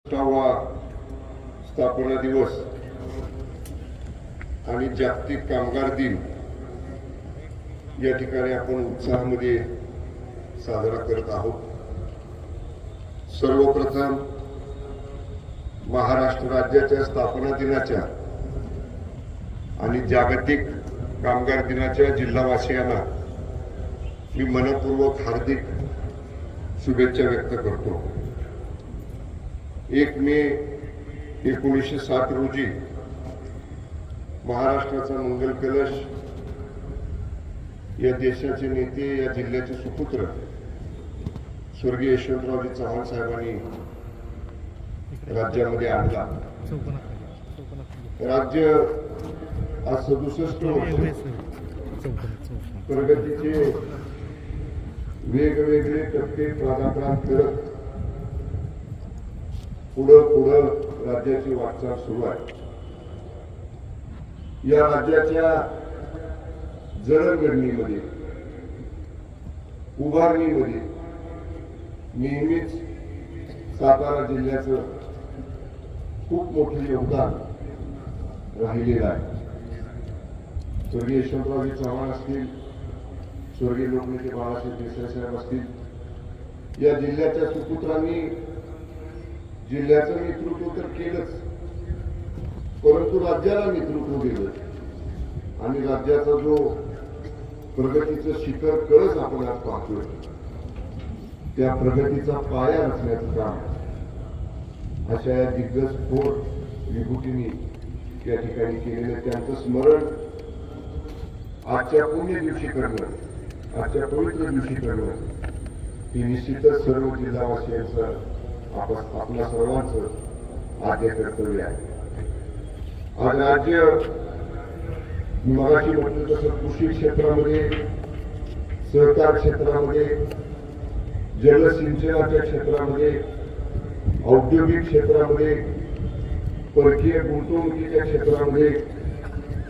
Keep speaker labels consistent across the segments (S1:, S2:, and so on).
S1: वा स्थापना दिवस आणि जागतिक कामगार दिन या ठिकाणी आपण उत्साहामध्ये साजरा करत आहोत। सर्वप्रथम महाराष्ट्र राज्याच्या स्थापना दिनाच्या आणि जागतिक कामगार दिनाच्या जिल्हावासियांना मी मनपूर्वक हार्दिक शुभेच्छा व्यक्त करतो। 1 मे 1960 रोजी महाराष्ट्राचा मंगल कलश या देशाचे नेते, या जिल्ह्याचे सुपुत्र स्वर्गीय यशवंतरावजी चव्हाण साहेबांनी राज्यामध्ये आणला। राज्य आज 67 वर्ष प्रगतीचे वेगवेगळे टप्पे पादाक्रांत करत पुढं राज्याची वाटचाल सुरू आहे। या राज्याच्या जडणघडणीमध्ये, उभारणीमध्ये नेहमीच सातारा जिल्ह्याचं खूप मोठं योगदान राहिलेलं आहे। स्वर्गीय यशवंतरावजी चव्हाण असतील, स्वर्गीय लोकनेते बाळासाहेब देसाई साहेब असतील, या जिल्ह्याच्या सुपुत्रांनी जिल्ह्याचं नेतृत्व तर केलंच, परंतु राज्याला नेतृत्व दिलं आणि राज्याचा जो प्रगतीचं शिखर कळस आपण आज पाहतोय, त्या प्रगतीचा पाया रचण्याचं काम अशा या दिग्गज थोर विभूतींनी या ठिकाणी केलेलं त्यांचं स्मरण आजच्या पुण्य दिवशी करणं, आजच्या पवित्र दिवशी करणं ही निश्चितच सर्व जिल्हावासियांचं आपल्या सर्वांचं आद्य कर्तव्य आहे। आज राज्य मगाशी म्हटलं तसं कृषी क्षेत्रामध्ये, सहकार क्षेत्रामध्ये, जलसिंचनाच्या क्षेत्रामध्ये, औद्योगिक क्षेत्रामध्ये, परकीय गुंतवणुकीच्या क्षेत्रामध्ये,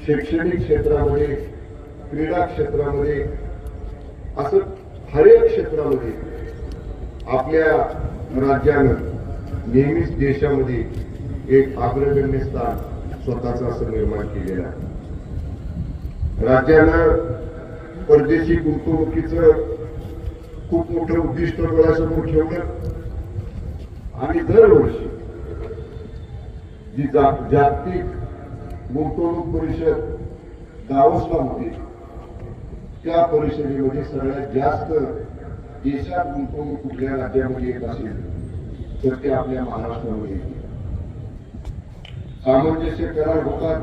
S1: शैक्षणिक क्षेत्रामध्ये, क्रीडा क्षेत्रामध्ये, असं हर एक क्षेत्रामध्ये आपल्या राज्यानं नेहमीच देशामध्ये एक अग्रगण्य स्थान स्वतःचं असं निर्माण केलेलं आहे। राज्यानं परदेशी गुंतवणुकीचं खूप मोठं उद्दिष्ट डोळ्यासमोर ठेवलं आणि दरवर्षी जी जागतिक गुंतवणूक परिषद दावोसला होती, त्या परिषदेमध्ये सगळ्यात जास्त देशात गुंतवणूक कुठल्या राज्यामध्ये येत असेल तर ते आपल्या महाराष्ट्रामध्ये येते। सामंजस्य करार होतात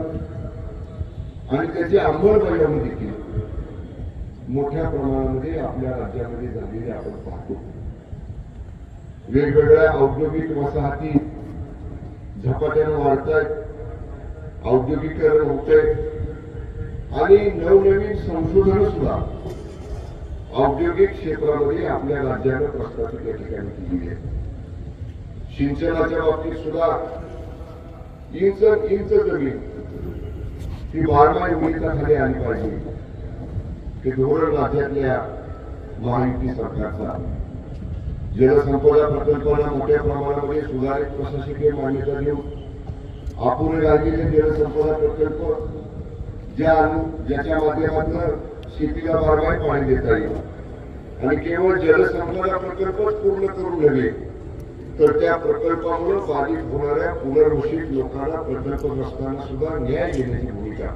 S1: आणि त्याची अंमलबजावणी देखील मोठ्या प्रमाणामध्ये आपल्या राज्यामध्ये झालेली आपण पाहतो। वेगवेगळ्या औद्योगिक वसाहती झपाट्यानं वाढतायत, औद्योगिकरण होतंय आणि नवनवीन संशोधन सुद्धा औद्योगिक क्षेत्रामध्ये आपल्या राज्यानं प्रस्थापित या ठिकाणी केलेली आहे। सिंचनाच्या बाबतीत सुद्धा इंच जमीन ही 12 युनिटाखाली आली पाहिजे, हे धोरण राज्यातल्या महायुती सरकारचा। जलसंपदा प्रकल्पाला मोठ्या प्रमाणामध्ये सुधारित प्रशासकीय मान्यता देऊन अपुरे राहिलेले जलसंपदा प्रकल्प ज्याच्या माध्यमातून शेतीला बारमाही पाणी देता येईल आणि केवळ जलसंपदा प्रकल्पच पूर्ण करून नव्हे तर त्या प्रकल्पामुळे बाधित होणाऱ्या पुनर्वसित लोकांना, प्रकल्पग्रस्तांना सुद्धा न्याय देण्याची भूमिका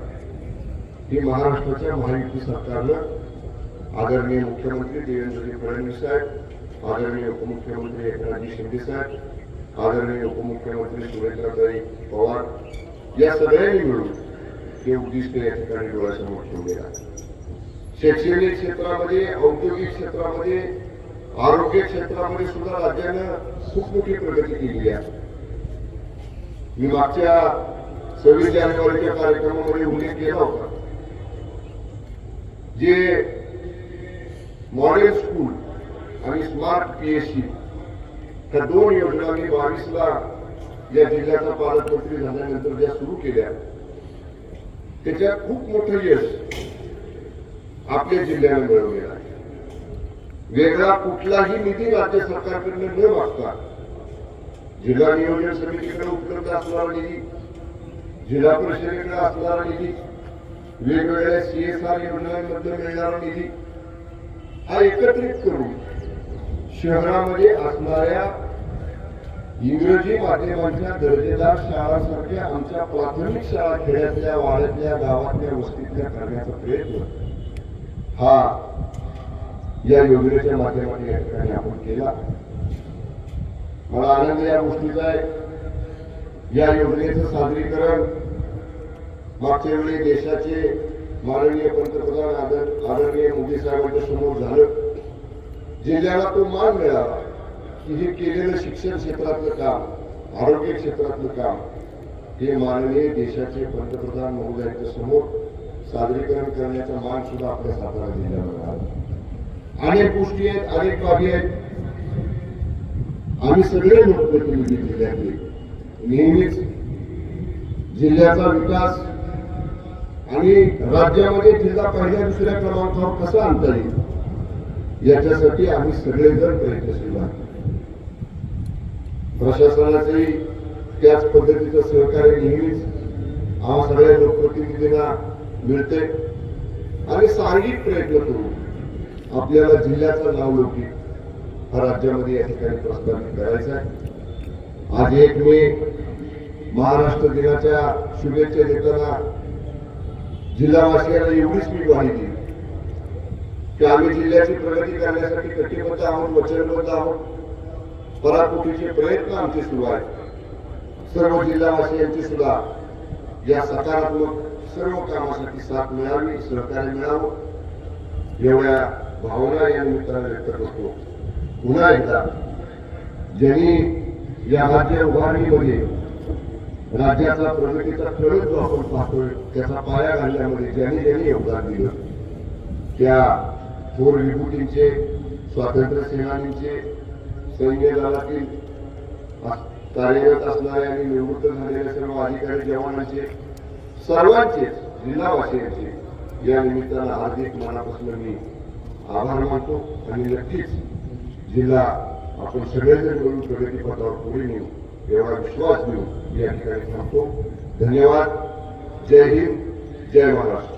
S1: ही महाराष्ट्राच्या महायुती सरकारनं आदरणीय मुख्यमंत्री देवेंद्रजी फडणवीस साहेब, आदरणीय उपमुख्यमंत्री एकनाथजी शिंदे साहेब, आदरणीय उपमुख्यमंत्री सुरेंद्रताई पवार या सगळ्यांनी मिळून हे उद्दिष्ट या ठिकाणी डोळ्यासमोर ठेवलेलं आहे। शैक्षणिक क्षेत्रामध्ये, औद्योगिक क्षेत्रामध्ये, आरोग्य क्षेत्रामध्ये सुद्धा राज्यानं खूप मोठी प्रगती केली आहे। मी मागच्या 26 जानेवारीच्या कार्यक्रमामध्ये उल्लेख केला होता, जे मॉडेल स्कूल आणि स्मार्ट पीएससी त्या 2 योजना मी 22ला या जिल्ह्याचा पालकमंत्री झाल्यानंतर ज्या सुरू केल्या, त्याच्यात खूप मोठं यश आपल्या जिल्ह्याने मिळवलेलं आहे। वेगळा कुठलाही निधी राज्य सरकारकडून न मागता जिल्हा नियोजन समितीकडे उपलब्ध असणारा निधी, जिल्हा परिषदेकडे असणारा निधी, वेगवेगळ्या CSR योजनांमध्ये मिळणारा निधी हा एकत्रित करून शहरामध्ये असणाऱ्या इंग्रजी माध्यमांच्या दर्जेदार शाळांसारख्या आमच्या प्राथमिक शाळा खेड्यातल्या, वाड्यातल्या, गावातल्या, वस्तीतल्या करण्याचा प्रयत्न हा या योजनेच्या माध्यमातून या ठिकाणी आपण केला. मला आनंद या गोष्टीचा आहे. या योजनेचं सादरीकरण मागच्या वेळी देशाचे माननीय पंतप्रधान आदरणीय मोदी साहेबांच्या समोर झालं. जिल्ह्याला तो मान मिळाला की हे केलेलं शिक्षण क्षेत्रातलं काम, आरोग्य क्षेत्रातलं काम हे माननीय देशाचे पंतप्रधान महोदयांच्या समोर सादरीकरण करण्याचा मान सुद्धा आपल्या सातारा जिल्ह्याला मिळाला. अनेक गोष्टी आहेत, अनेक बाबी आहेत. आम्ही सगळे लोकप्रतिनिधी जिल्ह्यातले नेहमीच जिल्ह्याचा विकास आणि राज्यामध्ये जिल्हा पहिल्या दुसऱ्या क्रमांकावर कसा आणता येईल याच्यासाठी आम्ही सगळेजण प्रयत्नशील आहोत. प्रशासनाचंही त्याच पद्धतीचं सहकार्य नेहमीच आम्हा सगळ्या लोकप्रतिनिधींना मिळते आणि सार्गिक प्रयत्न करू आपल्याला जिल्ह्याचं नाव लौकिक हा राज्यामध्ये या ठिकाणी प्रस्थापित करायचा आहे. आज 1 मे महाराष्ट्र दिनाच्या शुभेच्छा देताना जिल्हावासियांना एवढीच मी ग्वाही दिली की आम्ही जिल्ह्याची प्रगती करण्यासाठी कटिबद्ध आहोत, वचनबद्ध आहोत. पराकोटीचे प्रयत्न आमचे सुरू आहेत. सर्व जिल्हावासियांची सुद्धा या सकारात्मक सर्व कामासाठी साथ मिळावी, सहकार्य मिळावं एवढ्या भावना या निमित्ताने व्यक्त करतो. पुन्हा एकदा ज्यांनी या राज्य उभारणीमध्ये राज्याचा प्रगतीचा खरंच जो आपण पाहतोय त्याचा पाया घालण्यामध्ये ज्यांनी योगदान दिलं त्या थोर विभूतींचे, स्वातंत्र्य सेनानींचे, सैन्य दलातील कार्यरत असणारे आणि निवृत्त झालेल्या सर्व अधिकारी जवानांचे, सर्वांचेच जिल्हावासियांचे या निमित्तानं हार्दिक मनापासून मी आभार मानतो आणि नक्कीच जिल्हा आपण सगळेजण मिळून प्रगती पथावर पुढे नेऊ एवढा विश्वास देऊ या ठिकाणी थांबतो. धन्यवाद. जय हिंद, जय महाराष्ट्र.